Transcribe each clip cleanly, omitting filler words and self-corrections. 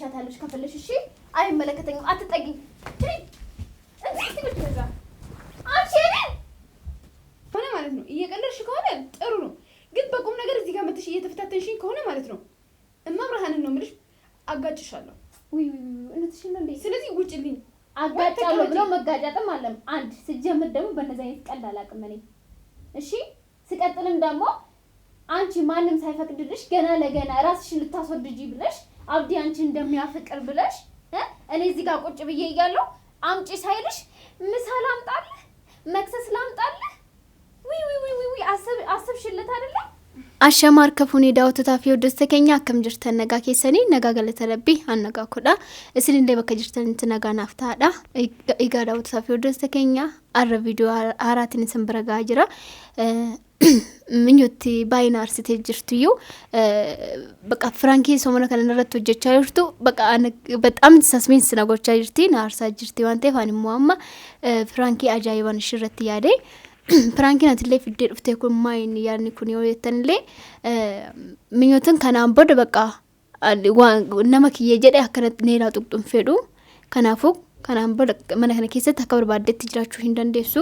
ታፈሻታለሽ ከፈለሽ እሺ አይመለከተኝም አትጠጊኝ እንዴት ትብትዛ አንቺ ሆነ ማለት ነው እየቀለድሽ ከሆነ ጥሩ ነው ግን በቁም ነገር እዚህ ጋር መጥተሽ እየተፈታተንሽኝ ከሆነ ማለት ነው እማብርሃንን ነው የምልሽ አጋጭሻለሁ ወይ እነትሽና እንዴ ስለዚህ ውጭልኝ አጋጫለሁ ብሎ መጋጫጥም አለም አንድ ሲጀምር ደግሞ በእነዚህ አይነት ቀልድ አላውቅም እኔ እሺ ሲቀጥልም ደግሞ አንቺ ማንንም ሳይፈቅድልሽ ገና ለገና ራስሽን ልታስወድጂ ብለሽ አብዲ አንቺን እንደሚያፈቅር ብለሽ እኔ እዚህ ጋር ቁጭ ብዬ እያለሁ አምጪ ሳይልሽ ምሳል አምጣልህ መክሰስ ላምጣልህ ወይ አስብሽለት አይደለ አሸማር ከፉኒ ዳውት ታፊው ደስተከኛ አከም ጅርተን ነጋ ከሰኒ ነጋ ገለተለቢ አነጋ ኮዳ እስሊ እንደ በከጅርተን እንትነጋ ናፍታዳ ኢጋ ዳውት ታፊው ደስተከኛ አረ ቪዲዮ አራትን ሰንብረጋ ጅራ ምኞት ባይናር ስትጅርቱዩ በቃ ፍራንኪ ሶመነ ከነረቱ ጀቻ ይርቱ በቃ በጣም ሰስፔንስ ነገሮች ይርቲ ናርሳ ጅርቲ ዋንቴ ፋኒ ሙአማ ፍራንኪ አጃይባን ሽረት ያዴ ፍራንኪ ናትለ ፍዴ ፍቴ ኩማይን ያኒ ኩኒ ወየተንለ ምኞትን ከናም ቦደ በቃ ነመክ የጀደ አከነት ኔላ ጥቅጡን ፌዱ ከናፉ ከናም ቦደ መነከነ ከሰ ተከብር ባደት ትጅራችሁ እንደንደሱ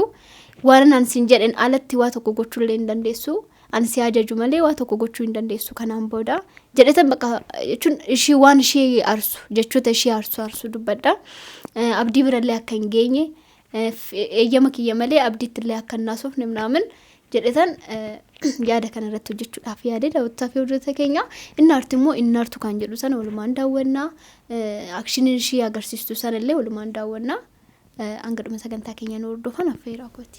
ዋረን አንሲን ጀደን አለት ዋ ተቆጎቹ ለይ እንደንደሱ አንሲ አጀጁ መለ ዋ ተቆጎቹ እንደንደሱ ከናም ቦዳ ጀደተን በቃ እቹን እሺ ዋን ሺ አርሱ ጀቹ ተሺ አርሱ ዱበዳ አብዲ ብረለ ያከንገኘ የመክ የመለ አብዲት ላይ አከናሶፍ ነምናምን ጀደተን ያደ ከነረቱ ጀቹ ዳፍ ያደ ዳውታፊው ደተከኛ እናርትሞ እናርቱ ካንጀሉ ሰነ ወልማን ዳወና አክሽንን ሺ ያገርሲስቱ ሰነለ ወልማን ዳወና አንገድ መሰገንታ ከኛ ነው ዶፋን አፈይራኮቲ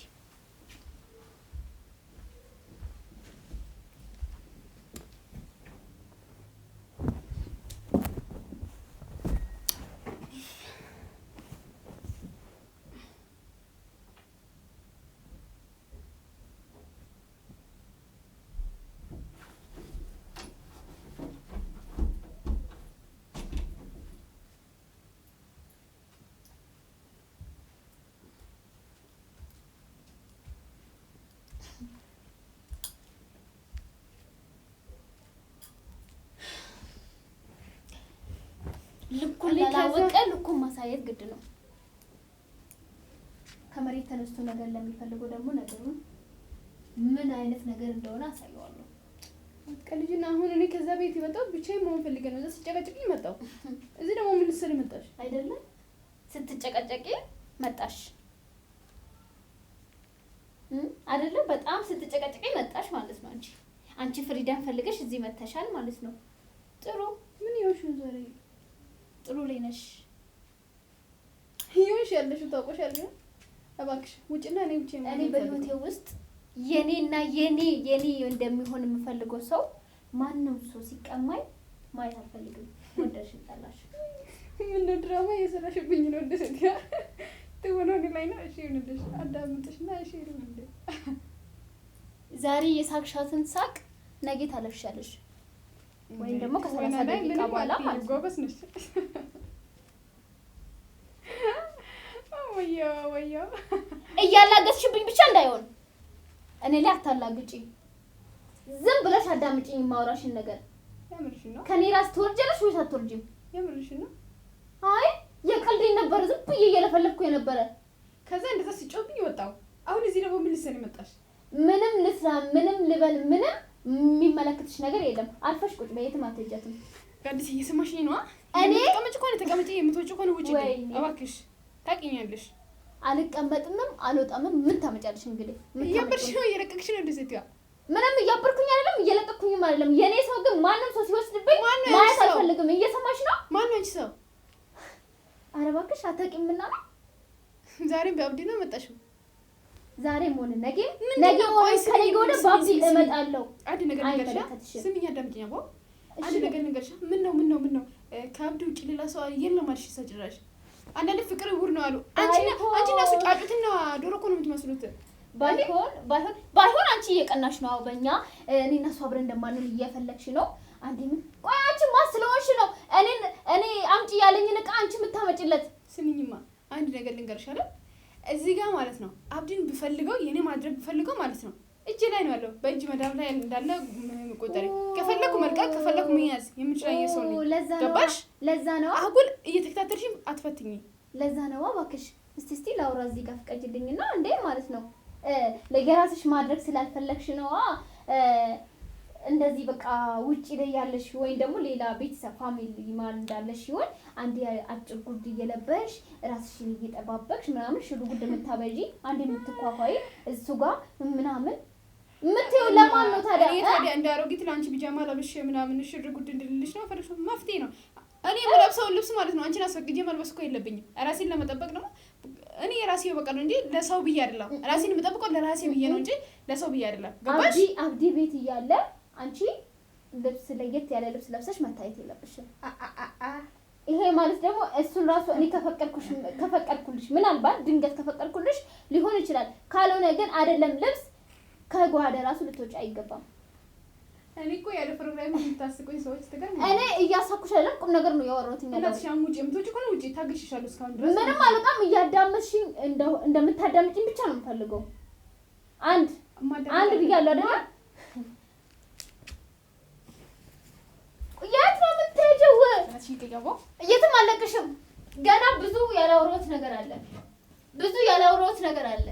ልኩን ማሳየት ግድ ነው ከመሬት ተነስቶ ነገር ለሚፈልገው ደግሞ ነገሩን ምን አይነት ነገር እንደሆነ አሳየዋለሁ ከልጅና አሁን እኔ ከዛ ቤት ይመጣው ብቻዬን መሆን ፈልገን ነው ስትጨቀጭቂ መጣው እዚህ ደግሞ ምን ልትሰሪ መጣሽ አይደለ ስትጨቀጨቂ መጣሽ አይደለ በጣም ስትጨቀጨቂ መጣሽ ማለት ነው አንቺ ፍሪዳን ፈልገሽ እዚህ መተሻል ማለት ነው ጥሩ ምን ይወሽ ዛሬ ጥሩ ላይ ነሽ ይሁንሽ ያለሽ ታውቆሻል ግን እባክሽ ውጭና እኔ ብቻ እኔ በህይወቴ ውስጥ የኔና የኔ እንደሚሆን የምፈልገው ሰው ማንንም ሰው ሲቀማኝ ማየት አልፈልግም ወደሽ ይጣላሽ ምን ድራማ እየሰራሽብኝ ነው እንደዚህ ትወናው ላይ ነው እሺ ይሁንልሽ አዳምጥሽና እሺ ይሁንልሽ ዛሬ የሳቅሻትን ሳቅ ነገ ታለፍሻለሽ ወይ ደግሞ ከ30 ደቂቃ በኋላ ማለት ጎበስ ነሽ ወዮ እያላገስሽብኝ ብቻ እንዳይሆን እኔ ላይ አታላግጪ ዝም ብለሽ አዳምጪኝ ማውራሽን ነገር ያምርሽ ነው ከኔ ራስ ተወርጀለሽ ወይ ሳትወርጂም ያምርሽ ነው አይ የቀልዴን ነበር ዝም ብዬ እየለፈለፍኩ የነበረ ከዛ እንደዛ ሲጮብኝ ወጣው አሁን እዚህ ደግሞ ምን ልሰሪ መጣሽ ምንም ልስራ ምንም ልበል ምንም የሚመለከትሽ ነገር የለም አልፈሽ ቁጭ በየትም አትሄጃትም ጋዲስ እየሰማሽኝ ነው እኔ ተቀመጪ የምትወጪ ከሆነ ውጪ እባክሽ ታቂኛለሽ አልቀመጥምም አልወጣምም ምን ታመጫለሽ እንግዲህ እያበርሽ ነው እየለቀቅሽ ነው እንደዚህ ያ ምንም እያበርኩኝ አይደለም እየለቀቅኩኝም አይደለም የኔ ሰው ግን ማንንም ሰው ሲወስድብኝ ማየት አልፈልግም እየሰማሽ ነው ማን ነው ሰው ኧረ እባክሽ አታቂምና ነው ዛሬም በአብዲ ነው መጣሽው ዛሬም ሆነ ነገ ሆነ ከነገ ወደ ባብዲ እመጣለሁ አንድ ነገር ንገርሽ ስሚኝ አዳምጪኝ አቦ አንድ ነገር ንገርሽ ምን ነው ከአብዲ ውጪ ሌላ ሰው የለም ማርሽ ሰጭራሽ አንዳንድ ፍቅር ውር ነው አሉ አንቺና እሱ ጫጩትና ዶሮ እኮ ነው የምትመስሉት ባይሆን አንቺ እየቀናሽ ነው አውበኛ እኔና እሱ አብረን እንደማንል እየፈለግሽ ነው አንዴ ምን ቆይ አንቺ ማስለውሽ ነው እኔ አምጪ ያለኝን ዕቃ አንቺ የምታመጪለት ስሚኝማ አንድ ነገር ልንገርሽ አይደል እዚህ ጋር ማለት ነው አብዲን ብፈልገው የኔ ማድረግ ብፈልገው ማለት ነው እጅ ላይ ነው ያለው። በእጅ መዳብ ላይ እንዳለ ቆጠሪ። ከፈለኩ መልቀቅ ከፈለኩ መያዝ የምችላየ ሰው ነኝ። ገባሽ? ለዛ ነው አሁን እየተከታተልሽም አትፈትኝ። ለዛ ነው እባክሽ እስቲ ላውራ እዚህ ጋር ፍቀጅልኝና እንዴ ማለት ነው ለየራስሽ ማድረግ ስላልፈለግሽ ነው እንደዚህ በቃ ውጪ ላይ ያለሽ ወይ ደግሞ ሌላ ቤተሰብ ፋሚሊ ማን እንዳለሽ ይሆን አንዴ አጭር ጉርድ እየለበሽ ራስሽን እየጠባበቅሽ ምናምን ሽሩ ጉድ የምታበጂ አንዴ የምትኳኳይ እሱ ጋር ምናምን ምትይው ለማን ነው ታዲያ? ታዲያ እንዳሮጊት ላንቺ ቢጃማ ለብሽ ምናምን ሽሩ ጉድ እንድልልሽ ነው ፈርሽ መፍትሄ ነው። እኔ የምለብሰው ልብስ ማለት ነው አንቺን አስፈቅጄ መልበስ እኮ የለብኝም። ራሴን ለመጠበቅ ነው። እኔ ራሴው በቃ ነው እንጂ ለሰው ብዬ አይደለም። ራሴን የምጠብቀው ለራሴ ብዬ ነው እንጂ ለሰው ብዬ አይደለም። ገባሽ? አብዲ ቤት እያለ አንቺ ልብስ ለየት ያለ ልብስ ለብሰሽ መታየት የለብሽም። ይሄ ማለት ደግሞ እሱን ራሱ እኔ ከፈቀድኩልሽ ምናልባት ድንገት ከፈቀድኩልሽ ሊሆን ይችላል። ካልሆነ ግን አይደለም ልብስ ከጓዳ ራሱ ልትወጪ አይገባም። እኔ እኮ ያለ ፕሮግራም የምታስቁኝ ሰዎች ተገርም። እኔ እያሳኩሽ አይደለም ቁም ነገር ነው ያወራሁት። እናትሻም ውጪ የምትወጪ ከሆነ ውጪ ታግሽሻለሁ። እስካሁን ድረስ ምንም አልወጣም። እያዳመጥሽኝ እንደምታዳምጪኝ ብቻ ነው የምፈልገው። አንድ ብያለሁ አይደል? የት ነው የምትሄጂው? የትም አለቅሽም። ገና ብዙ ያላወራሁት ነገር አለ።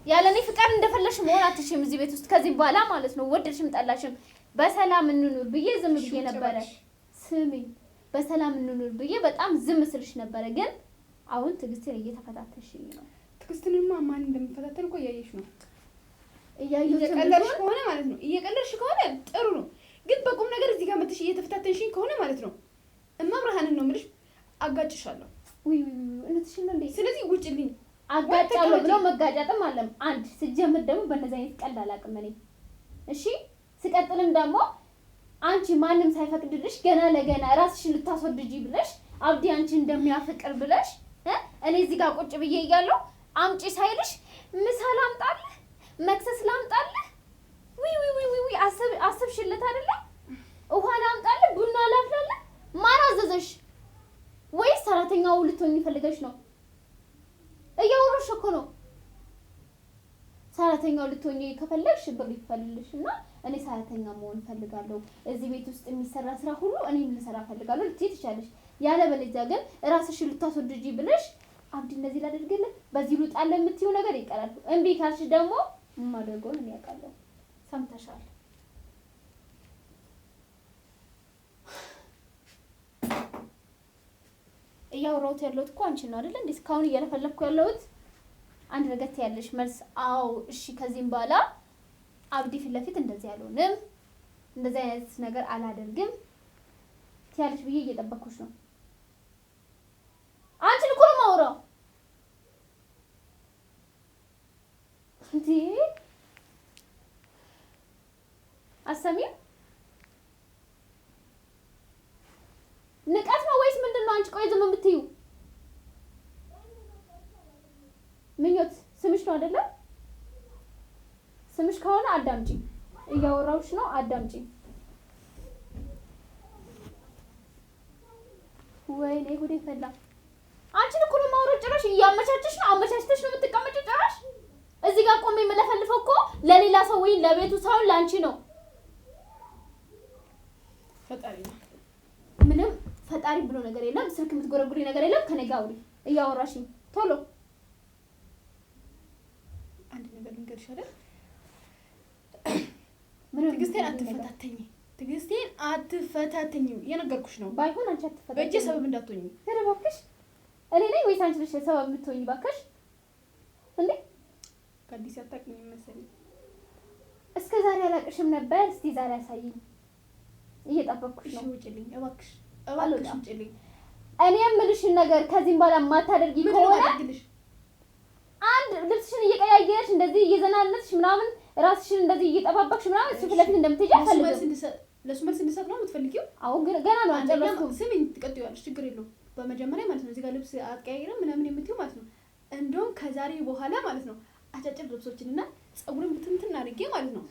ያለኔ ፍቃድ እንደፈለሽ መሆን አትሽም እዚህ ቤት ውስጥ ከዚህ በኋላ ማለት ነው። ወደድሽም ጠላሽም በሰላም እንኑር ብዬ ዝም ብዬ ነበረ። ስሚ በሰላም እንኑር ብዬ በጣም ዝም ስልሽ ነበረ። ግን አሁን ትዕግስትን እየተፈታተሽኝ ነው። ትዕግስትንማ ማን እንደምፈታተን እኮ እያየሽ ነው። እየቀለድሽ ከሆነ ማለት ነው እየቀለድሽ ከሆነ ጥሩ ነው። ግን በቁም ነገር እዚህ ጋር መጥተሽ እየተፈታተንሽኝ ከሆነ ማለት ነው እማብርሃንን ነው የምልሽ አጋጭሻለሁ። እውነትሽን ነው እንዴ? ስለዚህ ውጭልኝ። አጋጫለሁ ብሎ መጋጫጥም አለም አንድ ስጀምር ደግሞ በእነዚህ አይነት ቀልድ አላውቅም እኔ። እሺ ስቀጥልም ደግሞ አንቺ ማንም ሳይፈቅድልሽ ገና ለገና ራስሽን ልታስወድጂ ብለሽ አብዲ አንቺ እንደሚያፈቅር ብለሽ እኔ እዚህ ጋር ቁጭ ብዬ እያለሁ አምጪ ሳይልሽ ምሳ ላምጣልህ መክሰስ ላምጣልህ ዊ አሰብሽለት አይደለ? ውሃ ላምጣልህ ቡና ላፍላለህ ማን አዘዘሽ? ወይስ ሰራተኛው ልትሆኚ ፈልገሽ ነው? እያወራሽ እኮ ነው። ሰራተኛው ልትሆኚ ከፈለግሽ ብር ይፈልልሽና እኔ ሰራተኛ መሆን ፈልጋለሁ፣ እዚህ ቤት ውስጥ የሚሰራ ስራ ሁሉ እኔም ልሰራ ፈልጋለሁ ልትይ ትችያለሽ። ያለበለዚያ ግን ራስሽን ልታስወድጂ ብለሽ አብዲ እንደዚህ ላደርግልህ በዚህ ልውጣለ የምትይው ነገር ይቀራል። እምቢ ካልሽ ደግሞ ማደርገውን እኔ ያውቃለሁ። ሰምተሻል? እያወራሁት ያለሁት እኮ አንቺን ነው አይደል? እንዴ እስካሁን እየለፈለኩ ያለሁት አንድ ነገር ትያለሽ መልስ። አዎ እሺ፣ ከዚህም በኋላ አብዲ ፊት ለፊት እንደዚህ አልሆንም፣ እንደዚህ አይነት ነገር አላደርግም ትያለሽ ብዬ እየጠበኩሽ ነው። አንቺን እኮ ነው የማወራው እንዴ። አሰሚም ንቀት ነው ወይስ ምንድነው? አንቺ ቆይ ዝም የምትዩ ምኞት ስምሽ ነው አይደለ? ስምሽ ከሆነ አዳምጪ፣ እያወራሁሽ ነው አዳምጪ። ወይኔ ጉዴ ፈላ። አንቺን እኮ ነው የማወራው። ጭራሽ እያመቻቸሽ ነው፣ አመቻችተሽ ነው የምትቀመጪው። ጭራሽ እዚህ ጋር ቆሜ የምለፈልፈው እኮ ለሌላ ሰው ወይ ለቤቱ ሳይሆን ለአንቺ ነው። ፈጣሪ ነው ምንም ፈጣሪ ብሎ ነገር የለም። ስልክ የምትጎረጉሪ ነገር የለም። ከኔ ጋር አውሪ እያወራሽኝ ቶሎ። አንድ ነገር ልንገርሽ አይደል? ትዕግስቴን አትፈታተኝ የነገርኩሽ ነው። ባይሆን አንቺ አትፈታተኝ በእጄ ሰበብ እንዳትሆኚ። ኧረ እባክሽ እኔ ነኝ ወይስ አንቺ ነሽ ሰበብ የምትሆኚ? እባክሽ እንዴ ከአዲስ አታውቂኝም መሰለኝ። እስከ ዛሬ አላውቅሽም ነበር። እስቲ ዛሬ አሳይኝ። እየጠበቅኩሽ ነው። ውጭልኝ እባክሽ ውጭልኝ። እኔ የምልሽን ነገር ከዚህም በኋላ የማታደርጊ ከሆነ አንድ ልብስሽን እየቀያየርሽ እንደዚህ እየዘናነትሽ ምናምን ራስሽን እንደዚህ እየጠባበቅሽ ምናምን እሱ ፊት ለፊት እንደምትሄጂ አልፈልግም። ለሱ መልስ እንድሰጥ ነው የምትፈልጊው? አዎ ግን ገና ነው አልጨረስኩም። ስሚኝ ትቀጥይዋለሽ፣ ችግር የለውም። በመጀመሪያ ማለት ነው እዚህ ጋር ልብስ አትቀያይርም ምናምን የምትይው ማለት ነው። እንደውም ከዛሬ በኋላ ማለት ነው አጫጭር ልብሶችንና ፀጉርን ብትንትን አድርጌ ማለት ነው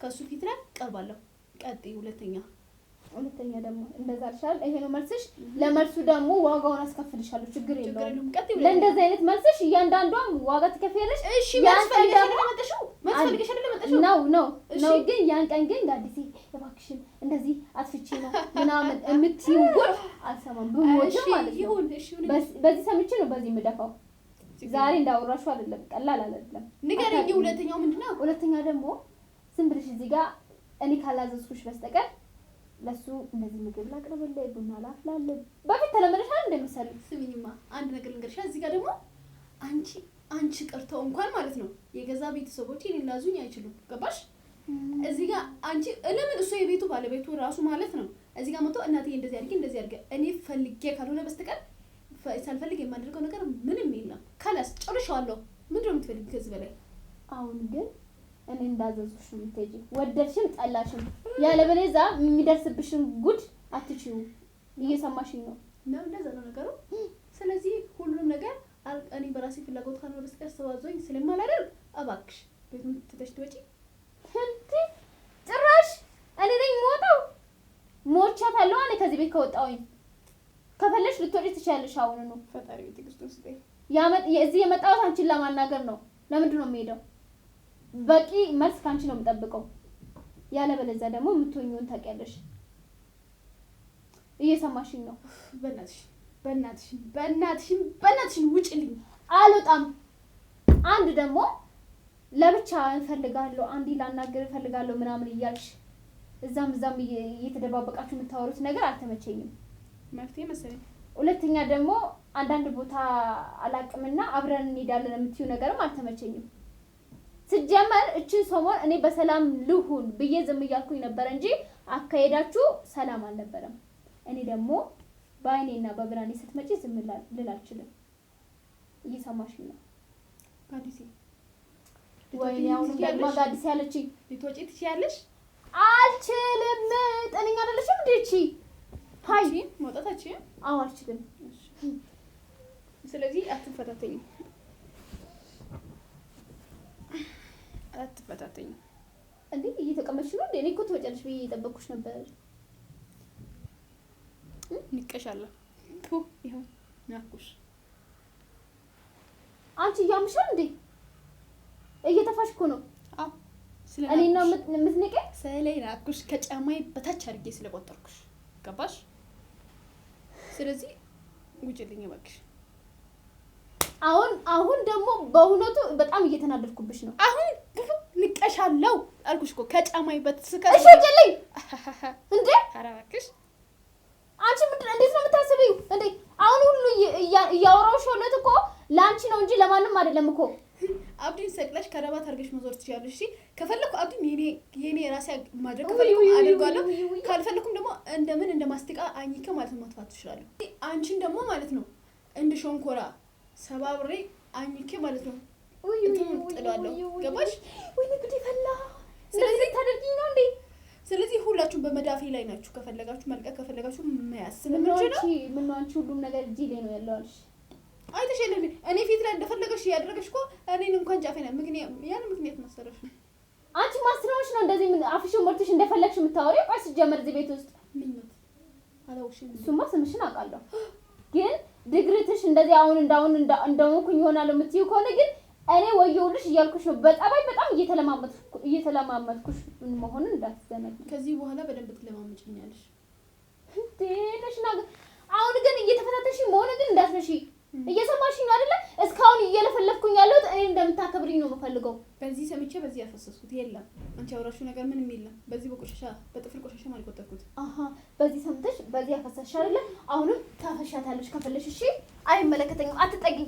ከሱ ፊት ላይ ቀርባለሁ። ቀጥይ ሁለተኛ ሁለተኛ ደግሞ እንደዛ አልሻል። ይሄ ነው መልስሽ። ለመልሱ ደግሞ ዋጋውን አስከፍልሻለሁ። ችግር የለውም። ለእንደዚህ አይነት መልስሽ እያንዳንዷም ዋጋ ትከፍያለሽ። እሺ ማስፈልገሽ ለመጣሽው ነው ግን ያን ቀን ግን ጋዲሲ እባክሽን እንደዚህ አትፍቺ ነው ምናምን የምትይው ጉድ አልሰማም ብሞት ማለት ነው። በዚህ ሰምቼ ነው በዚህ የምደፋው። ዛሬ እንዳወራሹ አይደለም፣ ቀላል አይደለም። ንገረኝ። ሁለተኛው ምንድነው? ሁለተኛ ደግሞ ዝም ብለሽ እዚህ ጋር እኔ ካላዘዝኩሽ በስተቀር ለሱ እንደዚህ ምግብ ላቅርብልህ፣ ቡና ላፍላልህ በፊት ተለመደሻል እንደምሰል። ስሚኝማ አንድ ነገር ልንገርሽ። እዚህ ጋር ደግሞ አንቺ ቀርተው እንኳን ማለት ነው የገዛ ቤተሰቦቼ እኔን ላዙኝ አይችሉም። ገባሽ? እዚህ ጋር አንቺ ለምን እሱ የቤቱ ባለቤቱ ራሱ ማለት ነው እዚህ ጋር መጥቶ እናቴ እንደዚህ አድርጌ እኔ ፈልጌ ካልሆነ በስተቀር ሳልፈልግ የማደርገው ነገር ምንም የለም። ካላስ ጨርሻለሁ። ምንድነው የምትፈልጊ ከዚህ በላይ? አሁን ግን እኔ እንዳዘዝኩሽ ነው የምትሄጂው፣ ወደድሽም ጠላሽም። ያለበለዚያ የሚደርስብሽን ጉድ አትችዩ። እየሰማሽኝ ነው? እንደዛ ነው ነገሩ። ስለዚህ ሁሉም ነገር እኔ በራሴ ፍላጎት ካልሆነ በስተቀር ሰዋዞኝ ስለማላደርግ እባክሽ ቤቱን ትተሽ ትወጪ። እንዴ ጭራሽ እኔ ነኝ የምወጣው? ሞቻታለሁ እኔ ከዚህ ቤት ከወጣሁኝ። ከፈለሽ ልትወጪ ትችያለሽ። አሁን ነው ፈጣሪ ትዕግስቱን ስጠኝ። እዚህ የመጣሁት አንቺን ለማናገር ነው። ለምንድን ነው የምሄደው? በቂ መልስ ካንቺ ነው የምጠብቀው። ያለበለዚያ ደግሞ የምትሆኚውን ታውቂያለሽ። እየሰማሽኝ ነው? በእናትሽን ውጭልኝ። አልወጣም። አንድ ደግሞ ለብቻ እንፈልጋለሁ፣ አንዲ ላናገር እፈልጋለሁ ምናምን እያልሽ እዛም እየተደባበቃችሁ የምታወሩት ነገር አልተመቸኝም። መፍትሄ መሰለኝ። ሁለተኛ ደግሞ አንዳንድ ቦታ አላቅምና አብረን እንሄዳለን የምትዩ ነገርም አልተመቸኝም። ስጀመር እችን ሰሞን እኔ በሰላም ልሁን ብዬ ዝም እያልኩኝ ነበር እንጂ አካሄዳችሁ ሰላም አልነበረም። እኔ ደግሞ በአይኔና በብራኔ ስትመጪ ዝም ልል አልችልም። እየሰማሽኝ ነው? ጋዲሲ ወይኔ አሁን ደግሞ ጋዲሲ ያለችኝ ልትወጪ ትችያለሽ? አልችልም። ጤነኛ አይደለሽም እንዴ? እቺ ሃይ መውጣታችን? አዎ አልችልም። ስለዚህ አትፈታተኝ። እንዴ እየተቀመጥሽ ነው እንዴ? እኔ እኮ ትወጫለሽ ብዬ እየጠበቅኩሽ ነበር። ንቀሻለሁ። ይኸው ናኩሽ። አንቺ እያምሻል እንዴ? እየተፋሽ እኮ ነው። አዎ እኔ ነው የምትንቀኝ? ስለይ ናኩሽ ከጫማዬ በታች አድርጌ ስለቆጠርኩሽ። ገባሽ? ስለዚህ ውጭልኝ እባክሽ። አሁን ደግሞ በእውነቱ በጣም እየተናደድኩብሽ ነው። አሁን ንቀሻለሁ አልኩሽ እኮ ከጫማዬ በትስከ እሺ ውጭልኝ እንዴ! ኧረ እባክሽ አንቺ እንዴት ነው የምታስቢው እንዴ? አሁን ሁሉ እያወራሁሽ ያለሁት እኮ ለአንቺ ነው እንጂ ለማንም አይደለም እኮ። አብዲን ሰቅለሽ ከረባት አድርገሽ መዞር ትችያለሽ። እሺ ከፈለኩ አብዲን የኔ ራሴ ማድረግ ከፈለኩ አደርጋለሁ። ካልፈለኩም ደግሞ እንደ ማስቲቃ አኝከ ማለት ነው ማጥፋት ትችላለሁ። አንቺን ደግሞ ማለት ነው እንደ ሾንኮራ ሰባብሬ አኝከ ማለት ነው ጥላለሁ። ገባሽ? ወይኔ ጉዴ ፈላ። ስለዚህ ታደርጊኝ ነው እንዴ? ስለዚህ ሁላችሁም በመዳፌ ላይ ናችሁ። ከፈለጋችሁ መልቀቅ ከፈለጋችሁ መያዝ ስለምንችል ነው። ምን ነው አንቺ ሁሉም ነገር እጄ ላይ ነው ያለው አልሽ። አይተሽልኝ እኔ ፊት ላይ እንደፈለገሽ ያደረገሽ እኮ እኔን እንኳን ጫፌ ነው ምክንያት መሰረሽ ነው። አንቺ ማስረውሽ ነው እንደዚህ አፍሽን ሞልተሽ እንደፈለግሽ የምታወሪው። ቆይ ሲጀመር እዚህ ቤት ውስጥ ምንት አላውሽም። እሱማ ስምሽን አውቃለሁ፣ ግን ድግሪትሽ እንደዚህ አሁን እንደሆንኩኝ ይሆናል የምትይው ከሆነ ግን እኔ ወየውልሽ እያልኩሽ ነው። በጣባይ በጣም እየተለማመጥኩሽ መሆኑን እንዳትዘነጊ። ከዚህ በኋላ በደንብ ትለማመጭኛለሽ። እንዴሽ ነው አሁን ግን እየተፈታተሽ መሆኑ ግን እንዳትነሺ። እየሰማሽኝ ነው አይደለ? እስካሁን እየለፈለፍኩኝ ያለሁት እኔ እንደምታከብሪኝ ነው የምፈልገው። በዚህ ሰምቼ በዚህ ያፈሰስኩት የለም። አንቺ ያወራሽው ነገር ምንም የለም። በዚህ በጥፍር ቆሻሻ ማለት ቆጠርኩት። በዚህ ሰምተሽ በዚህ ያፈሰስሽ አይደለ? አሁንም ታፈሻታለሽ ከፈለሽ። እሺ አይመለከተኝም። አትጠጊኝ።